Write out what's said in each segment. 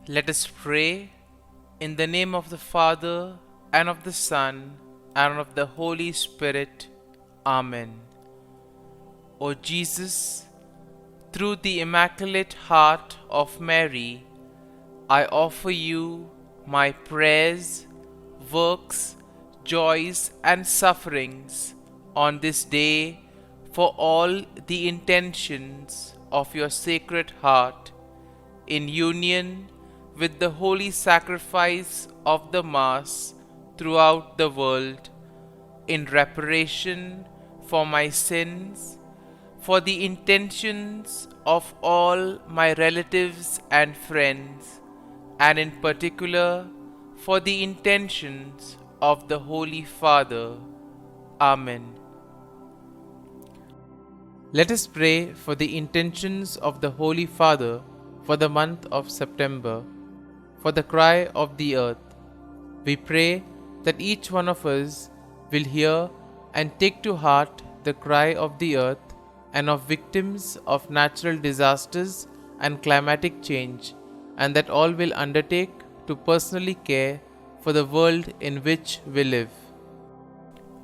Let us pray in the name of the Father, and of the Son, and of the Holy Spirit. Amen. O Jesus, through the Immaculate Heart of Mary, I offer you my prayers, works, joys, and sufferings on this day for all the intentions of your Sacred Heart, in union with the holy sacrifice of the Mass throughout the world, in reparation for my sins, for the intentions of all my relatives and friends, and in particular for the intentions of the Holy Father. Amen. Let us pray for the intentions of the Holy Father for the month of September, for the cry of the earth. We pray that each one of us will hear and take to heart the cry of the earth and of victims of natural disasters and climatic change, and that all will undertake to personally care for the world in which we live.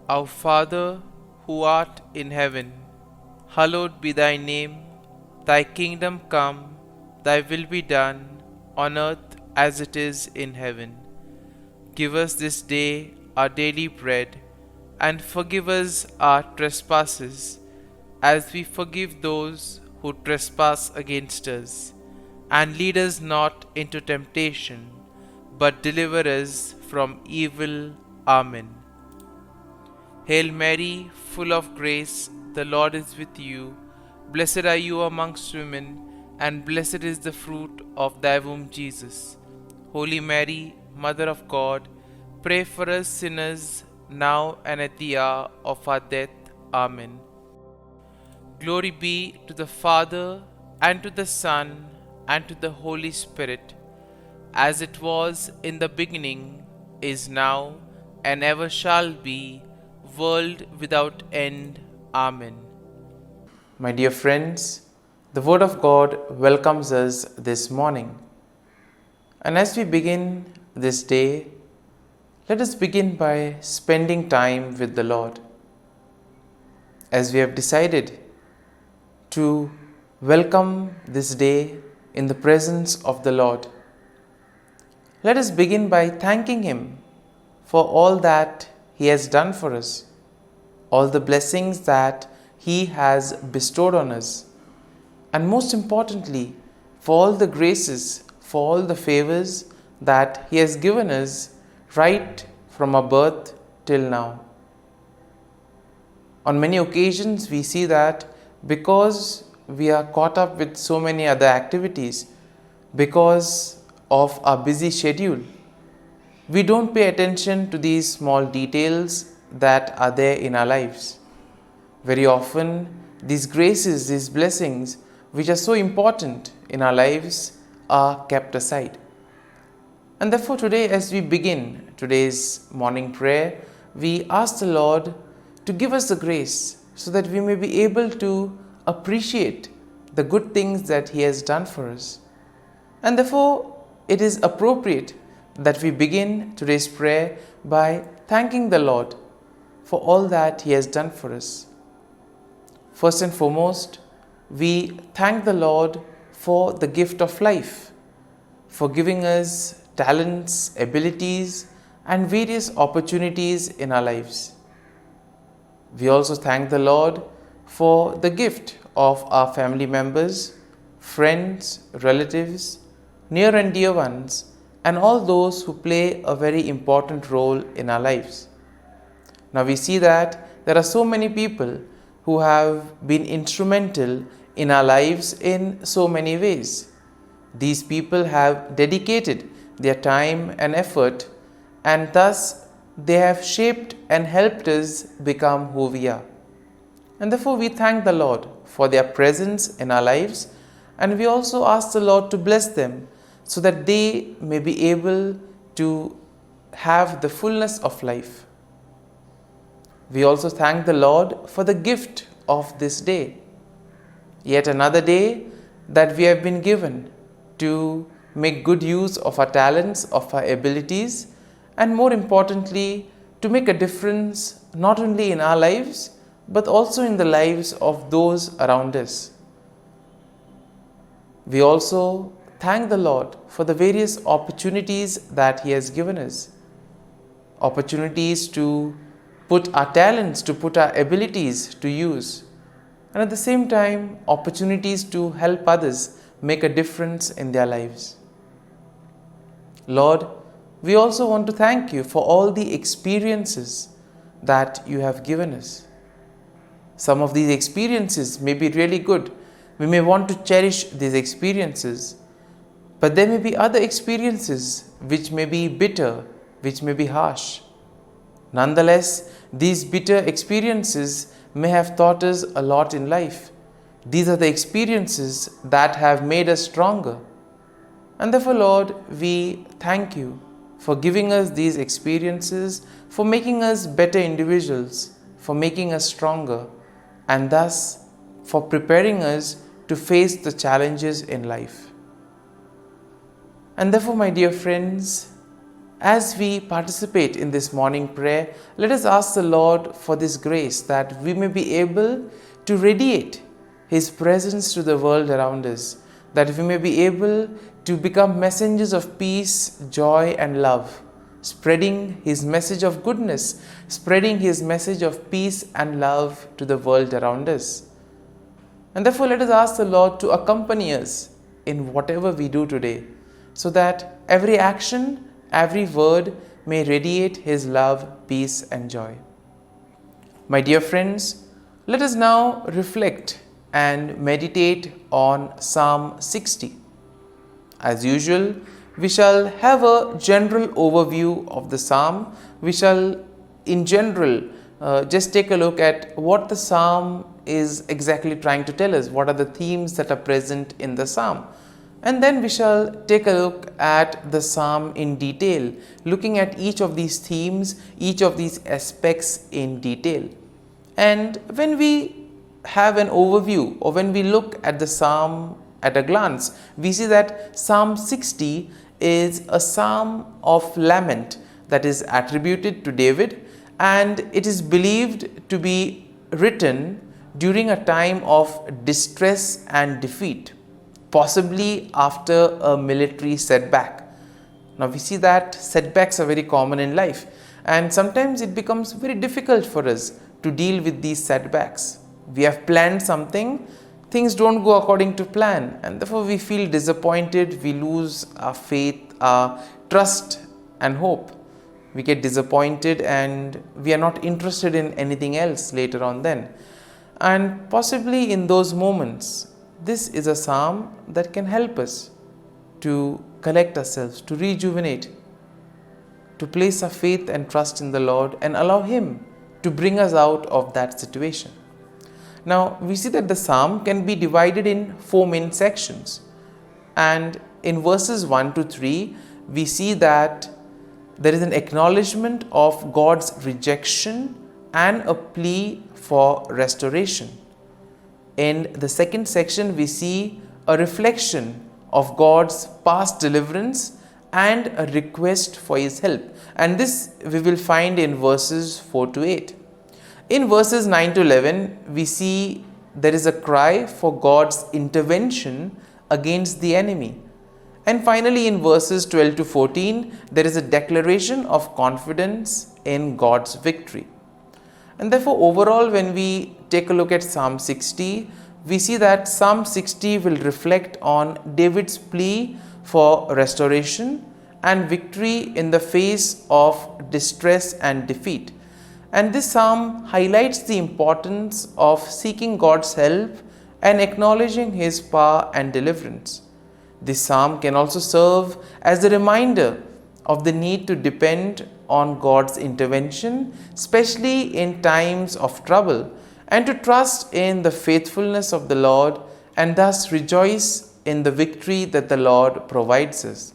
Our Father, who art in heaven, hallowed be thy name. Thy kingdom come, thy will be done, on earth as it is in heaven. Give us this day our daily bread, and forgive us our trespasses, as we forgive those who trespass against us. And lead us not into temptation, but deliver us from evil. Amen. Hail Mary, full of grace, the Lord is with you. Blessed are you amongst women, and blessed is the fruit of thy womb, Jesus. Holy Mary, Mother of God, pray for us sinners, now and at the hour of our death. Amen. Glory be to the Father, and to the Son, and to the Holy Spirit, as it was in the beginning, is now, and ever shall be, world without end. Amen. My dear friends, the Word of God welcomes us this morning. And as we begin this day, let us begin by spending time with the Lord. As we have decided to welcome this day in the presence of the Lord, let us begin by thanking Him for all that He has done for us, all the blessings that He has bestowed on us, and most importantly, for all the graces, for all the favors that He has given us right from our birth till now. On many occasions, we see that because we are caught up with so many other activities, because of our busy schedule, we don't pay attention to these small details that are there in our lives. Very often, these graces, these blessings, which are so important in our lives, are kept aside. And therefore today, as we begin today's morning prayer, we ask the Lord to give us the grace so that we may be able to appreciate the good things that He has done for us. And therefore, it is appropriate that we begin today's prayer by thanking the Lord for all that He has done for us. First and foremost, we thank the Lord for the gift of life, for giving us talents, abilities, and various opportunities in our lives. We also thank the Lord for the gift of our family members, friends, relatives, near and dear ones, and all those who play a very important role in our lives. Now we see that there are so many people who have been instrumental in our lives in so many ways. These people have dedicated their time and effort, and thus they have shaped and helped us become who we are. And therefore we thank the Lord for their presence in our lives, and we also ask the Lord to bless them so that they may be able to have the fullness of life. We also thank the Lord for the gift of this day, yet another day that we have been given to make good use of our talents, of our abilities, and more importantly, to make a difference not only in our lives but also in the lives of those around us. We also thank the Lord for the various opportunities that He has given us. Opportunities to put our talents, to put our abilities to use. And at the same time, opportunities to help others make a difference in their lives. Lord, we also want to thank You for all the experiences that You have given us. Some of these experiences may be really good. We may want to cherish these experiences. But there may be other experiences which may be bitter, which may be harsh. Nonetheless, these bitter experiences may have taught us a lot in life. These are the experiences that have made us stronger. And therefore, Lord, we thank You for giving us these experiences, for making us better individuals, for making us stronger, and thus for preparing us to face the challenges in life. And therefore, my dear friends, as we participate in this morning prayer, let us ask the Lord for this grace that we may be able to radiate His presence to the world around us, that we may be able to become messengers of peace, joy, and love, spreading His message of goodness, spreading His message of peace and love to the world around us. And therefore, let us ask the Lord to accompany us in whatever we do today, so that every action, every word may radiate His love, peace, and joy. My dear friends, let us now reflect and meditate on Psalm 60. As usual, we shall have a general overview of the psalm. We shall, in general, just take a look at what the psalm is exactly trying to tell us, what are the themes that are present in the psalm. And then we shall take a look at the psalm in detail, looking at each of these themes, each of these aspects in detail. And when we have an overview, or when we look at the psalm at a glance, we see that Psalm 60 is a psalm of lament that is attributed to David, and it is believed to be written during a time of distress and defeat, possibly after a military setback. Now we see that setbacks are very common in life, and sometimes it becomes very difficult for us to deal with these setbacks. We have planned something, things don't go according to plan, and therefore we feel disappointed, we lose our faith, our trust and hope. We get disappointed and we are not interested in anything else later on then. And possibly in those moments, this is a psalm that can help us to collect ourselves, to rejuvenate, to place our faith and trust in the Lord and allow Him to bring us out of that situation. Now, we see that the psalm can be divided in 4 main sections. And in verses 1 to 3, we see that there is an acknowledgement of God's rejection and a plea for restoration. In the second section, we see a reflection of God's past deliverance and a request for His help. And this we will find in verses 4 to 8. In verses 9 to 11, we see there is a cry for God's intervention against the enemy. And finally, in verses 12 to 14, there is a declaration of confidence in God's victory. And therefore, overall, when we take a look at Psalm 60, we see that Psalm 60 will reflect on David's plea for restoration and victory in the face of distress and defeat. And this psalm highlights the importance of seeking God's help and acknowledging His power and deliverance. This psalm can also serve as a reminder of the need to depend on God's intervention, especially in times of trouble, and to trust in the faithfulness of the Lord and thus rejoice in the victory that the Lord provides us.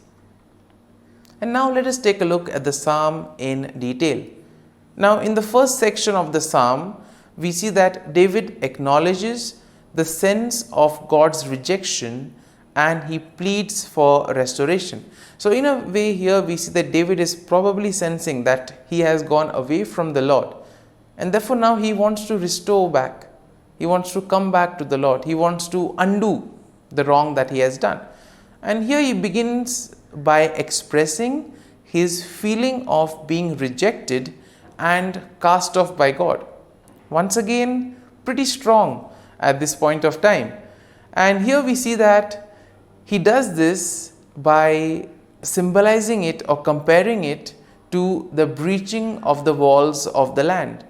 And now let us take a look at the psalm in detail. Now, in the first section of the psalm, we see that David acknowledges the sense of God's rejection and he pleads for restoration. So in a way here we see that David is probably sensing that he has gone away from the Lord, and therefore now he wants to restore back. He wants to come back to the Lord. He wants to undo the wrong that he has done. And here he begins by expressing his feeling of being rejected and cast off by God. Once again, pretty strong at this point of time. And here we see that he does this by symbolizing it or comparing it to the breaching of the walls of the land.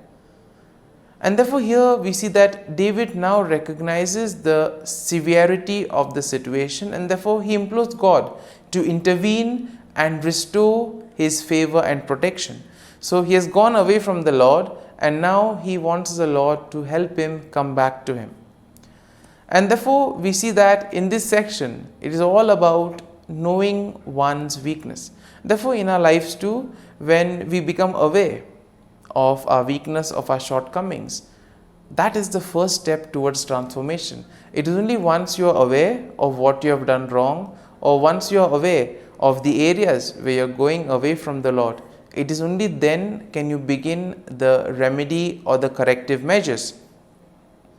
And therefore here we see that David now recognizes the severity of the situation, and therefore he implores God to intervene and restore his favor and protection. So he has gone away from the Lord, and now he wants the Lord to help him come back to him. And therefore we see that in this section it is all about knowing one's weakness. Therefore in our lives too, when we become aware of our weakness, of our shortcomings, that is the first step towards transformation. It is only once you are aware of what you have done wrong, or once you are aware of the areas where you are going away from the Lord, it is only then can you begin the remedy or the corrective measures.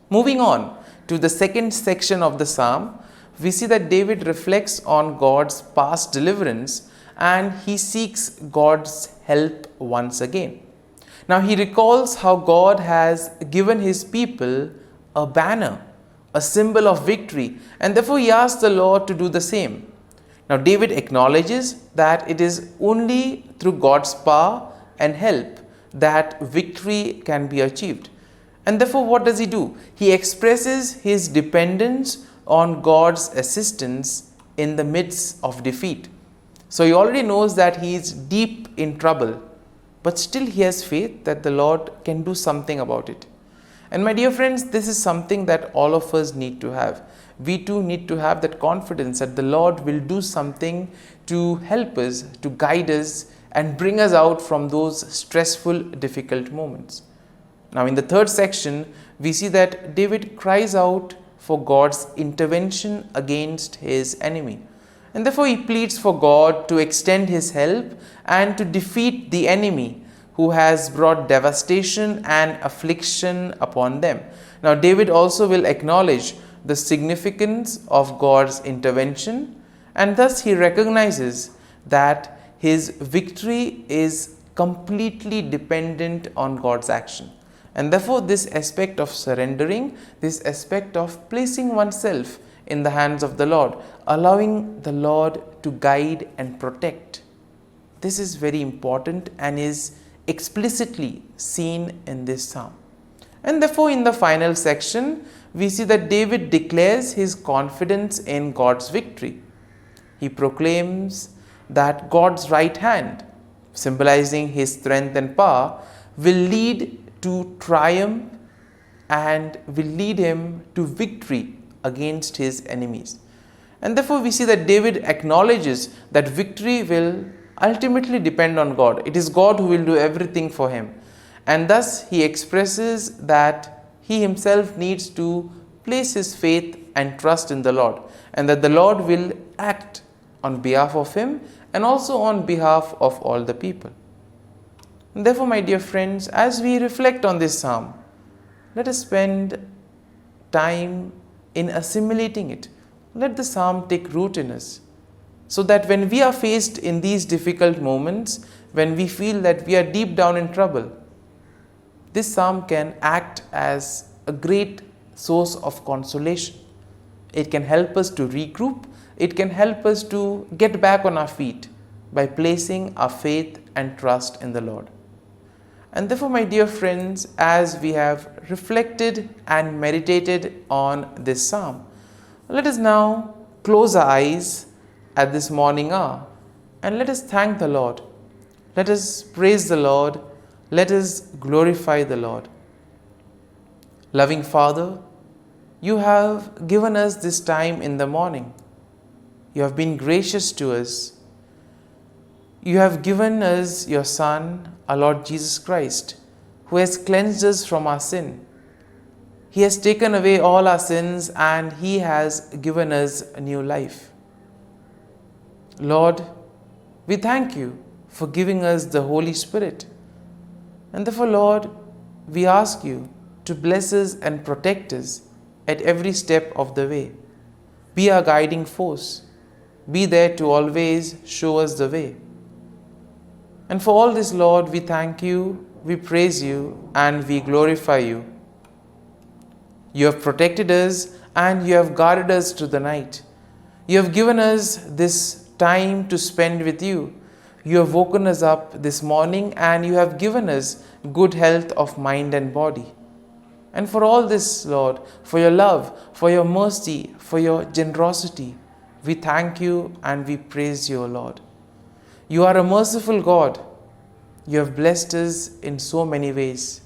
Moving on to the second section of the psalm, we see that David reflects on God's past deliverance and he seeks God's help once again. Now he recalls how God has given his people a banner, a symbol of victory, and therefore he asks the Lord to do the same. Now David acknowledges that it is only through God's power and help that victory can be achieved. And therefore what does he do? He expresses his dependence on God's assistance in the midst of defeat. So he already knows that he is deep in trouble, but still he has faith that the Lord can do something about it. And my dear friends, this is something that all of us need to have. We too need to have that confidence that the Lord will do something to help us, to guide us and bring us out from those stressful, difficult moments. Now in the third section, we see that David cries out for God's intervention against his enemy. And therefore he pleads for God to extend his help and to defeat the enemy who has brought devastation and affliction upon them. Now David also will acknowledge the significance of God's intervention, and thus he recognizes that his victory is completely dependent on God's action. And therefore this aspect of surrendering, this aspect of placing oneself in the hands of the Lord, allowing the Lord to guide and protect, this is very important and is explicitly seen in this psalm. And therefore in the final section, we see that David declares his confidence in God's victory. He proclaims that God's right hand, symbolizing his strength and power, will lead to triumph and will lead him to victory against his enemies. And therefore we see that David acknowledges that victory will ultimately depend on God. It is God who will do everything for him. And thus he expresses that he himself needs to place his faith and trust in the Lord, and that the Lord will act on behalf of him and also on behalf of all the people. And therefore, my dear friends, as we reflect on this psalm, let us spend time in assimilating it. Let the psalm take root in us, so that when we are faced in these difficult moments, when we feel that we are deep down in trouble, this psalm can act as a great source of consolation. It can help us to regroup. It can help us to get back on our feet by placing our faith and trust in the Lord. And therefore, my dear friends, as we have reflected and meditated on this psalm, let us now close our eyes at this morning hour and let us thank the Lord. Let us praise the Lord. Let us glorify the Lord. Loving Father, you have given us this time in the morning. You have been gracious to us. You have given us your Son, our Lord Jesus Christ, who has cleansed us from our sin. He has taken away all our sins and He has given us a new life. Lord, we thank You for giving us the Holy Spirit. And therefore, Lord, we ask You to bless us and protect us at every step of the way. Be our guiding force. Be there to always show us the way. And for all this, Lord, we thank You, we praise You, and we glorify You. You have protected us and You have guarded us through the night. You have given us this time to spend with You. You have woken us up this morning and You have given us good health of mind and body. And for all this, Lord, for Your love, for Your mercy, for Your generosity, we thank You and we praise You, O Lord. You are a merciful God. You have blessed us in so many ways.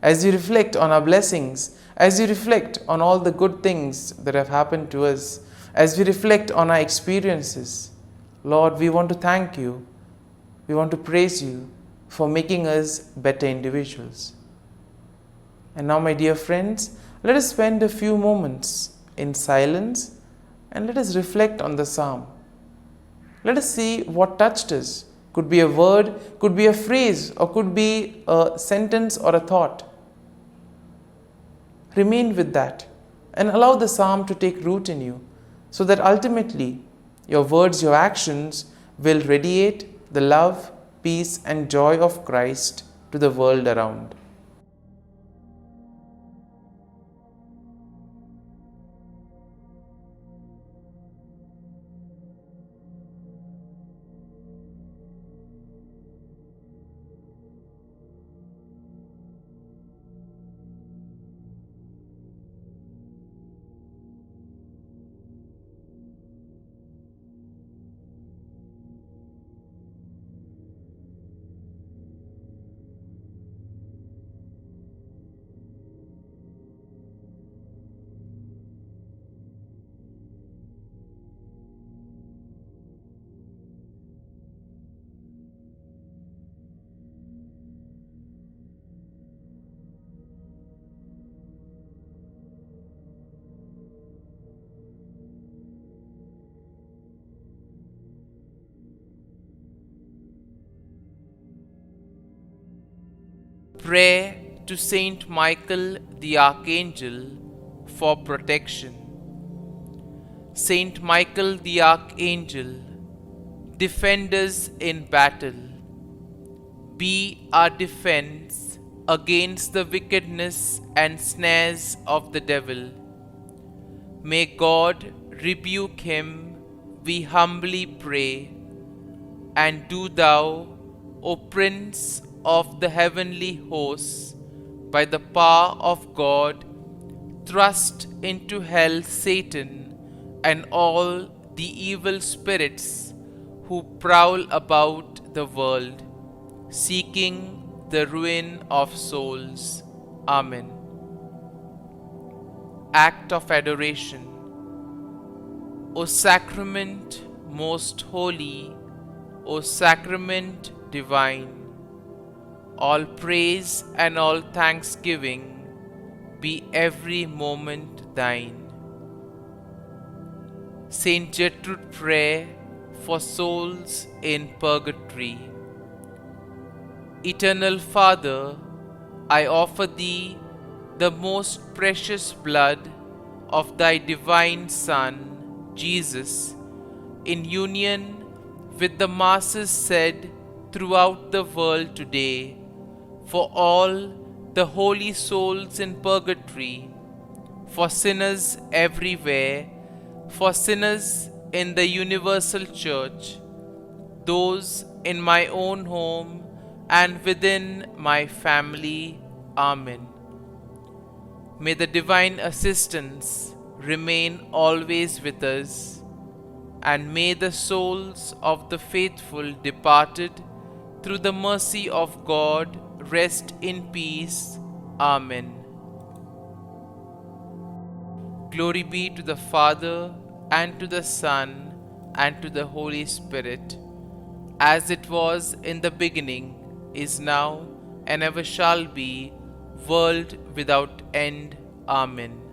As we reflect on our blessings, as we reflect on all the good things that have happened to us, as we reflect on our experiences, Lord, we want to thank You. We want to praise You for making us better individuals. And now, my dear friends, let us spend a few moments in silence and let us reflect on the psalm. Let us see what touched us. Could be a word, could be a phrase, or could be a sentence or a thought. Remain with that and allow the psalm to take root in you, so that ultimately your words, your actions will radiate the love, peace, and joy of Christ to the world around. Prayer to Saint Michael the Archangel for protection. Saint Michael the Archangel, defend us in battle. Be our defense against the wickedness and snares of the devil. May God rebuke him, we humbly pray. And do Thou, O Prince of the heavenly hosts, by the power of God, thrust into hell Satan and all the evil spirits who prowl about the world, seeking the ruin of souls. Amen. Act of Adoration. O Sacrament most holy, O Sacrament divine, all praise and all thanksgiving be every moment Thine. Saint Gertrude Prayer for souls in purgatory. Eternal Father, I offer Thee the most precious blood of Thy divine Son, Jesus, in union with the masses said throughout the world today, for all the holy souls in purgatory, for sinners everywhere, for sinners in the universal church, those in my own home and within my family. Amen. May the divine assistance remain always with us, and may the souls of the faithful departed through the mercy of God rest in peace. Amen. Glory be to the Father, and to the Son, and to the Holy Spirit, as it was in the beginning, is now, and ever shall be, world without end. Amen.